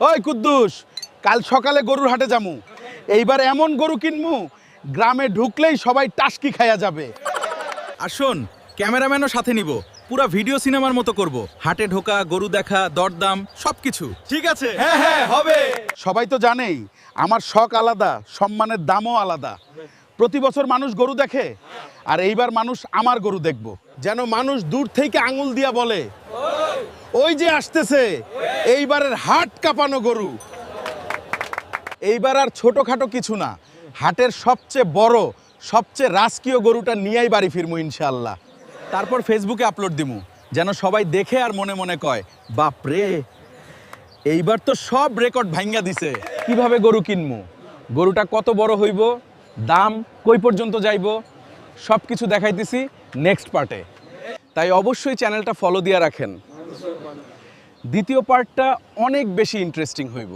ওই কুদ্দুস, কাল সকালে গরুর হাটে যামু। এইবার এমন গরু কিনমু গ্রামে ঢুকলেই সবাই টাসকি খাইয়া যাবে। আর শোন, ক্যামেরাম্যানও সাথে নিব, পুরা ভিডিও সিনেমার মতো করব। হাটে ঢোকা, গরু দেখা, দরদাম সবকিছু। ঠিক আছে? হ্যাঁ হ্যাঁ হবে। সবাই তো জানেই আমার শখ আলাদা, সম্মানের দামও আলাদা। প্রতি বছর মানুষ গরু দেখে, আর এইবার মানুষ আমার গরু দেখব। যেন মানুষ দূর থেকে আঙুল দিয়া বলে, ওই যে আসতেছে এইবারের হাট কাঁপানো গরু। এইবার আর ছোটখাটো কিছু না, হাটের সবচেয়ে বড়, সবচেয়ে রাজকীয় গরুটা নিয়েই বাড়ি ফিরমু ইনশাআল্লাহ। তারপর ফেসবুকে আপলোড দিমু, যেন সবাই দেখে আর মনে মনে কয়, বাপ রে, এইবার তো সব রেকর্ড ভাঙ্গা দিছে। কিভাবে গরু কিনমু, গরুটা কত বড় হইব, দাম কই পর্যন্ত যাইব, সব কিছু দেখাইতেছি নেক্সট পার্টে। তাই অবশ্যই চ্যানেলটা ফলো দিয়ে রাখেন। দ্বিতীয় পার্টটা অনেক বেশি ইন্টারেস্টিং হইব।